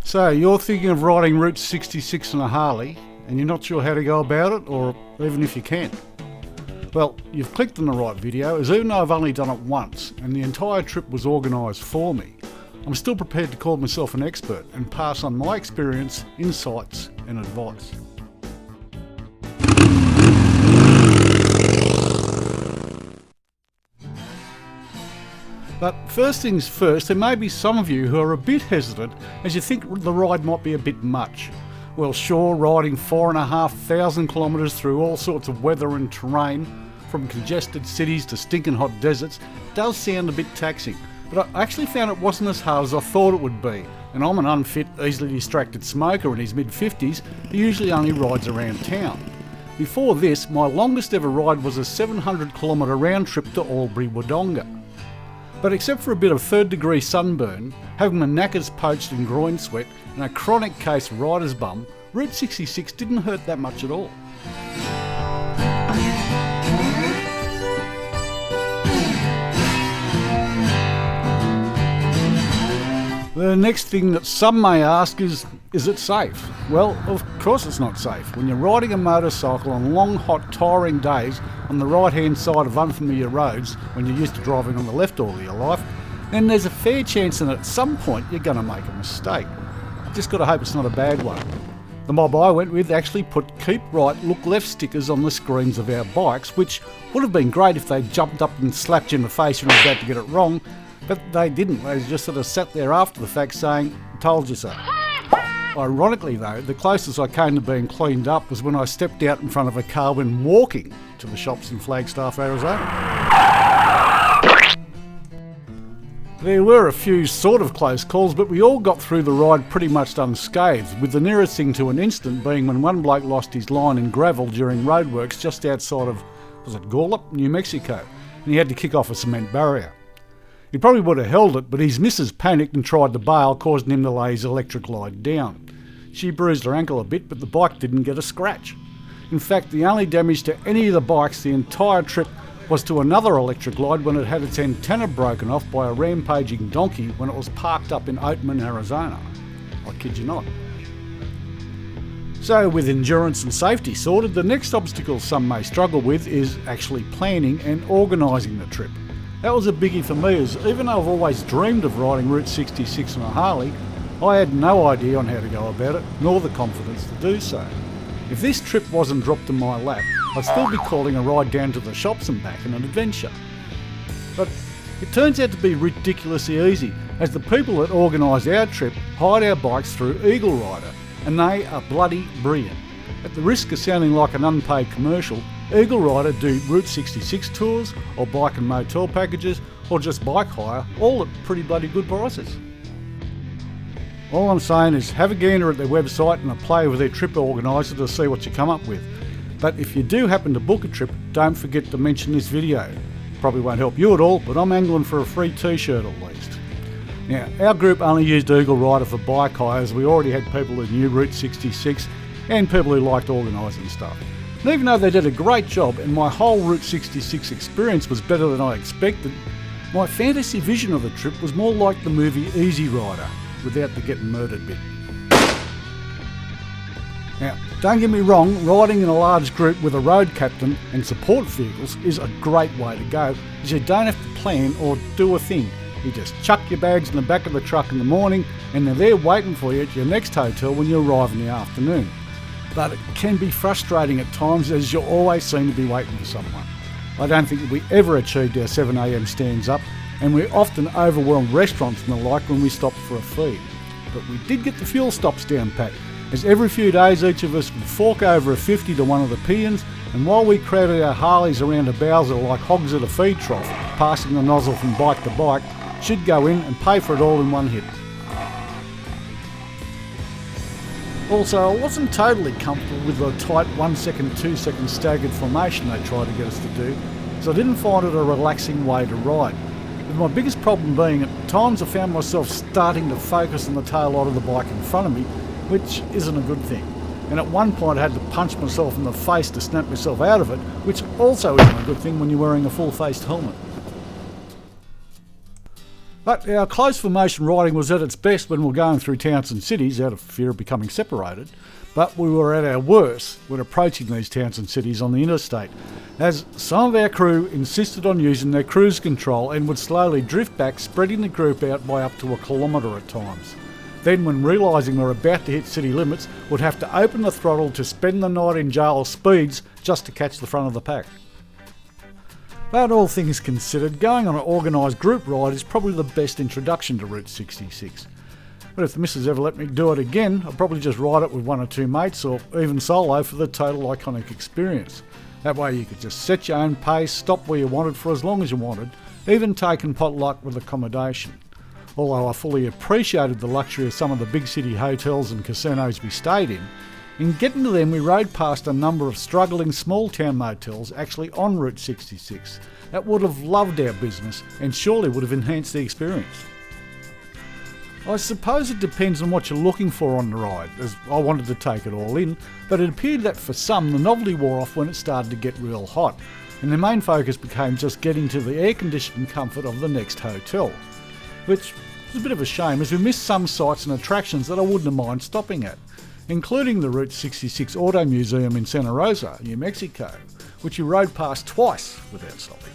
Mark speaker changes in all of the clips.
Speaker 1: So you're thinking of riding Route 66 on a Harley and you're not sure how to go about it, or even if you can? Well, you've clicked on the right video, as even though I've only done it once and the entire trip was organised for me, I'm still prepared to call myself an expert and pass on my experience, insights and advice. But first things first, there may be some of you who are a bit hesitant as you think the ride might be a bit much. Well, sure, riding 4,500 kilometres through all sorts of weather and terrain, from congested cities to stinking hot deserts, does sound a bit taxing. But I actually found it wasn't as hard as I thought it would be. And I'm an unfit, easily distracted smoker in his mid-50s who usually only rides around town. Before this, my longest ever ride was a 700 kilometre round trip to Albury-Wodonga. But except for a bit of third-degree sunburn, having my knackers poached and groin sweat, and a chronic case of rider's bum, Route 66 didn't hurt that much at all. The next thing that some may ask is it safe? Well, of course it's not safe. When you're riding a motorcycle on long, hot, tiring days on the right-hand side of unfamiliar roads, when you're used to driving on the left all your life, then there's a fair chance that at some point you're going to make a mistake. Just got to hope it's not a bad one. The mob I went with actually put keep right, look left stickers on the screens of our bikes, which would have been great if they jumped up and slapped you in the face when you were about to get it wrong. But they didn't. They just sort of sat there after the fact saying, "Told you so." Ironically though, the closest I came to being cleaned up was when I stepped out in front of a car when walking to the shops in Flagstaff, Arizona. There were a few sort of close calls, but we all got through the ride pretty much unscathed, with the nearest thing to an incident being when one bloke lost his line in gravel during roadworks just outside of, was it Gallup, New Mexico, and he had to kick off a cement barrier. He probably would have held it, but his missus panicked and tried to bail, causing him to lay his electric glide down. She bruised her ankle a bit, but the bike didn't get a scratch. In fact, the only damage to any of the bikes the entire trip was to another electric glide when it had its antenna broken off by a rampaging donkey when it was parked up in Oatman, Arizona. I kid you not. So with endurance and safety sorted, the next obstacle some may struggle with is actually planning and organising the trip. That was a biggie for me, as even though I've always dreamed of riding Route 66 on a Harley, I had no idea on how to go about it, nor the confidence to do so. If this trip wasn't dropped in my lap, I'd still be calling a ride down to the shops and back an adventure. But it turns out to be ridiculously easy, as the people that organised our trip hired our bikes through Eagle Rider, and they are bloody brilliant. At the risk of sounding like an unpaid commercial, Eagle Rider do Route 66 tours, or bike and motel packages, or just bike hire, all at pretty bloody good prices. All I'm saying is have a gander at their website and a play with their trip organiser to see what you come up with. But if you do happen to book a trip, don't forget to mention this video. Probably won't help you at all, but I'm angling for a free t-shirt at least. Now, our group only used Eagle Rider for bike hire, as we already had people who knew Route 66 and people who liked organising stuff. And even though they did a great job and my whole Route 66 experience was better than I expected, my fantasy vision of the trip was more like the movie Easy Rider, without the getting murdered bit. Now, don't get me wrong, riding in a large group with a road captain and support vehicles is a great way to go, as you don't have to plan or do a thing. You just chuck your bags in the back of the truck in the morning and they're there waiting for you at your next hotel when you arrive in the afternoon. But it can be frustrating at times, as you always seem to be waiting for someone. I don't think we ever achieved our 7 a.m. stands up, and we often overwhelmed restaurants and the like when we stopped for a feed. But we did get the fuel stops down pat, as every few days each of us would fork over a 50 to one of the pigeons, and while we crowded our Harleys around a Bowser like hogs at a feed trough, passing the nozzle from bike to bike, she'd go in and pay for it all in one hit. Also, I wasn't totally comfortable with the tight 1 second, 2 second staggered formation they tried to get us to do, so I didn't find it a relaxing way to ride. With my biggest problem being at times I found myself starting to focus on the tail light of the bike in front of me, which isn't a good thing. And at one point I had to punch myself in the face to snap myself out of it, which also isn't a good thing when you're wearing a full-faced helmet. But our close formation riding was at its best when we were going through towns and cities out of fear of becoming separated, but we were at our worst when approaching these towns and cities on the interstate, as some of our crew insisted on using their cruise control and would slowly drift back, spreading the group out by up to a kilometre at times. Then, when realising we were about to hit city limits, would have to open the throttle to spend the night in jail speeds just to catch the front of the pack. But all things considered, going on an organised group ride is probably the best introduction to Route 66. But if the missus ever let me do it again, I'd probably just ride it with one or two mates, or even solo, for the total iconic experience. That way you could just set your own pace, stop where you wanted for as long as you wanted, even taking potluck with accommodation. Although I fully appreciated the luxury of some of the big city hotels and casinos we stayed in getting to them we rode past a number of struggling small town motels actually on Route 66 that would have loved our business and surely would have enhanced the experience. I suppose it depends on what you're looking for on the ride, as I wanted to take it all in, but it appeared that for some the novelty wore off when it started to get real hot, and their main focus became just getting to the air-conditioned comfort of the next hotel, which was a bit of a shame as we missed some sights and attractions that I wouldn't have minded stopping at, including the Route 66 Auto Museum in Santa Rosa, New Mexico, which we rode past twice without stopping.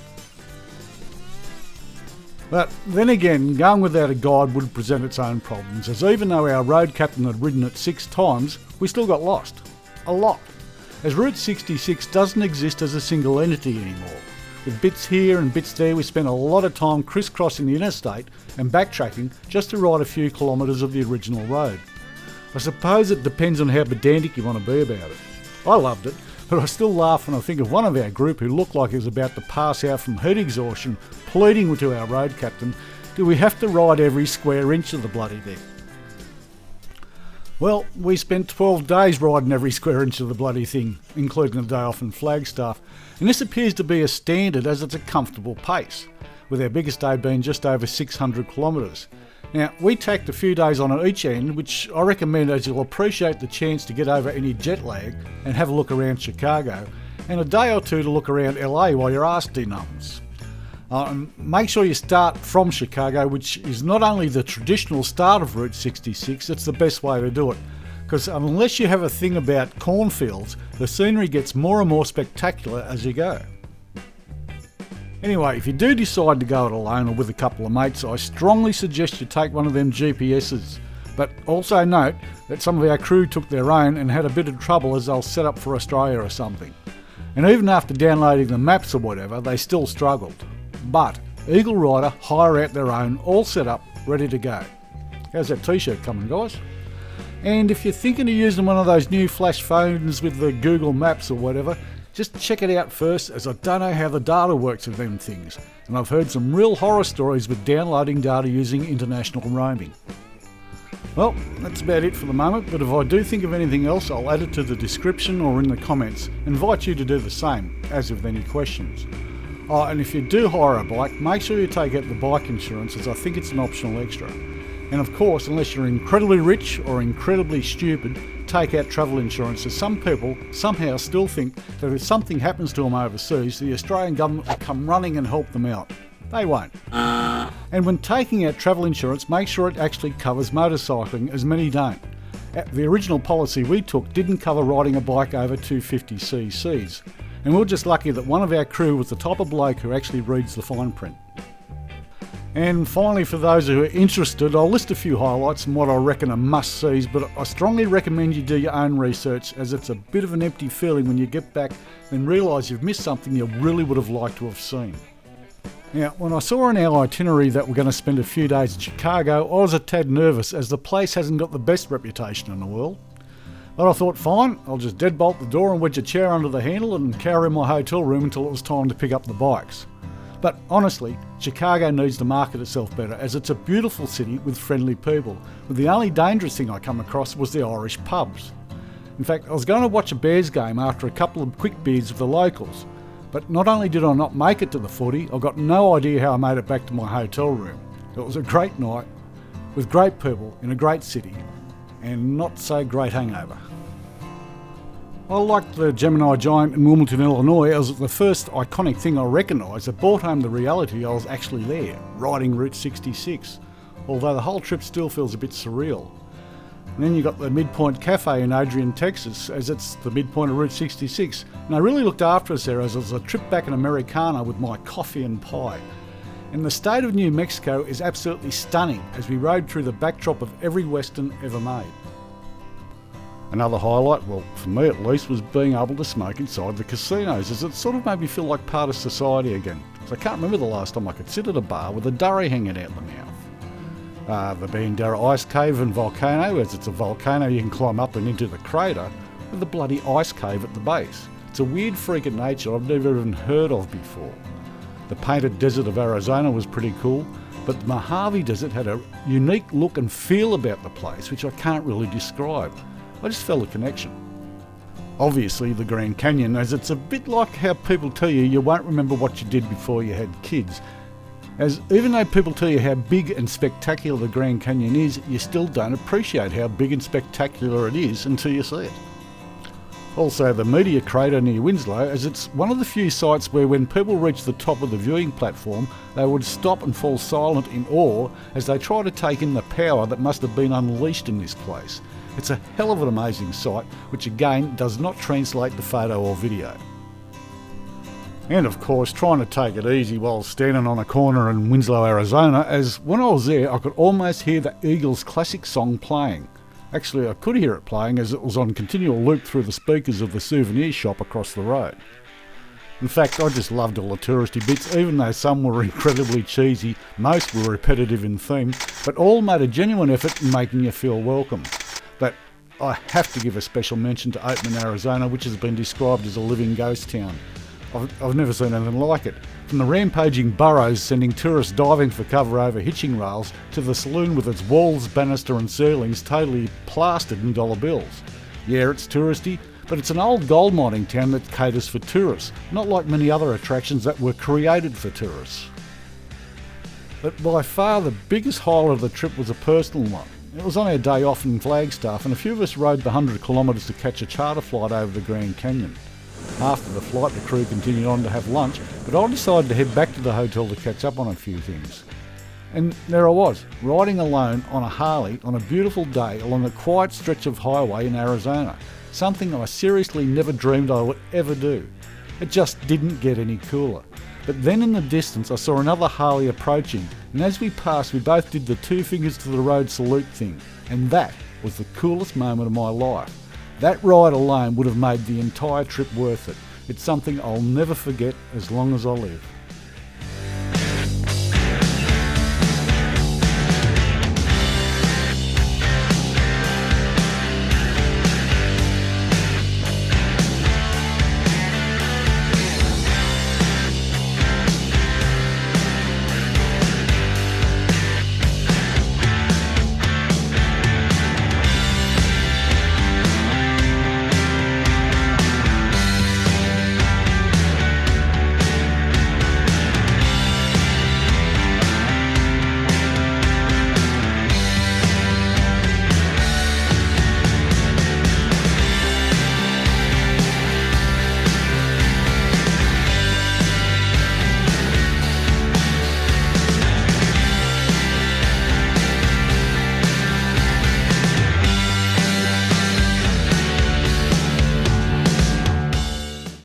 Speaker 1: But then again, going without a guide would present its own problems, as even though our road captain had ridden it 6 times, we still got lost. A lot. As Route 66 doesn't exist as a single entity anymore. With bits here and bits there, we spent a lot of time crisscrossing the interstate and backtracking just to ride a few kilometres of the original road. I suppose it depends on how pedantic you want to be about it. I loved it, but I still laugh when I think of one of our group who looked like he was about to pass out from heat exhaustion, pleading to our road captain, "Do we have to ride every square inch of the bloody thing?" Well, we spent 12 days riding every square inch of the bloody thing, including a day off in Flagstaff, and this appears to be a standard as it's a comfortable pace, with our biggest day being just over 600 kilometres. Now, we tacked a few days on at each end, which I recommend as you'll appreciate the chance to get over any jet lag and have a look around Chicago, and a day or two to look around LA while your arse denumbs. And make sure you start from Chicago, which is not only the traditional start of Route 66, it's the best way to do it. Because unless you have a thing about cornfields, the scenery gets more and more spectacular as you go. Anyway, if you do decide to go it alone or with a couple of mates, I strongly suggest you take one of them GPSs. But also note that some of our crew took their own and had a bit of trouble as they'll set up for Australia or something. And even after downloading the maps or whatever, they still struggled. But Eagle Rider hire out their own, all set up, ready to go. How's that t-shirt coming, guys? And if you're thinking of using one of those new flash phones with the Google Maps or whatever, just check it out first, as I don't know how the data works with them things, and I've heard some real horror stories with downloading data using international roaming. Well, that's about it for the moment, but if I do think of anything else, I'll add it to the description or in the comments. Invite you to do the same, as with any questions. Oh, and if you do hire a bike, make sure you take out the bike insurance, as I think it's an optional extra. And of course, unless you're incredibly rich or incredibly stupid, take out travel insurance, as some people somehow still think that if something happens to them overseas, the Australian government will come running and help them out. They won't. And when taking out travel insurance, make sure it actually covers motorcycling, as many don't. The original policy we took didn't cover riding a bike over 250cc's, and we were just lucky that one of our crew was the type of bloke who actually reads the fine print. And finally, for those who are interested, I'll list a few highlights and what I reckon are must-sees, but I strongly recommend you do your own research, as it's a bit of an empty feeling when you get back and realise you've missed something you really would have liked to have seen. Now, when I saw in our itinerary that we're going to spend a few days in Chicago, I was a tad nervous, as the place hasn't got the best reputation in the world. But I thought, fine, I'll just deadbolt the door and wedge a chair under the handle and cower in my hotel room until it was time to pick up the bikes. But honestly, Chicago needs to market itself better, as it's a beautiful city with friendly people, but the only dangerous thing I come across was the Irish pubs. In fact, I was going to watch a Bears game after a couple of quick beers with the locals, but not only did I not make it to the footy, I got no idea how I made it back to my hotel room. It was a great night, with great people in a great city, and not so great hangover. I liked the Gemini Giant in Wilmington, Illinois, as the first iconic thing I recognised that brought home the reality I was actually there, riding Route 66, although the whole trip still feels a bit surreal. And then you got the Midpoint Cafe in Adrian, Texas, as it's the midpoint of Route 66, and I really looked after us there as it was a trip back in Americana with my coffee and pie. And the state of New Mexico is absolutely stunning as we rode through the backdrop of every western ever made. Another highlight, well for me at least, was being able to smoke inside the casinos, as it sort of made me feel like part of society again. So I can't remember the last time I could sit at a bar with a durry hanging out the mouth. The Bandera Ice Cave and Volcano, as it's a volcano you can climb up and into the crater, with a bloody ice cave at the base. It's a weird freak of nature I've never even heard of before. The Painted Desert of Arizona was pretty cool, but the Mojave Desert had a unique look and feel about the place which I can't really describe. I just felt a connection. Obviously the Grand Canyon, as it's a bit like how people tell you you won't remember what you did before you had kids. As even though people tell you how big and spectacular the Grand Canyon is, you still don't appreciate how big and spectacular it is until you see it. Also the Meteor Crater near Winslow, as it's one of the few sites where when people reach the top of the viewing platform, they would stop and fall silent in awe as they try to take in the power that must have been unleashed in this place. It's a hell of an amazing sight, which again does not translate to photo or video. And of course trying to take it easy while standing on a corner in Winslow, Arizona, as when I was there I could almost hear the Eagles classic song playing. Actually I could hear it playing as it was on continual loop through the speakers of the souvenir shop across the road. In fact, I just loved all the touristy bits, even though some were incredibly cheesy, most were repetitive in theme, but all made a genuine effort in making you feel welcome. But I have to give a special mention to Oatman, Arizona, which has been described as a living ghost town. I've never seen anything like it. From the rampaging burrows sending tourists diving for cover over hitching rails, to the saloon with its walls, banister and ceilings totally plastered in dollar bills. Yeah, it's touristy, but it's an old gold mining town that caters for tourists, not like many other attractions that were created for tourists. But by far the biggest highlight of the trip was a personal one. It was on our day off in Flagstaff and a few of us rode the 100 kilometres to catch a charter flight over the Grand Canyon. After the flight the crew continued on to have lunch, but I decided to head back to the hotel to catch up on a few things. And there I was, riding alone on a Harley on a beautiful day along a quiet stretch of highway in Arizona, something I seriously never dreamed I would ever do. It just didn't get any cooler. But then in the distance I saw another Harley approaching, and as we passed we both did the 2 fingers to the road salute thing, and that was the coolest moment of my life. That ride alone would have made the entire trip worth it. It's something I'll never forget as long as I live.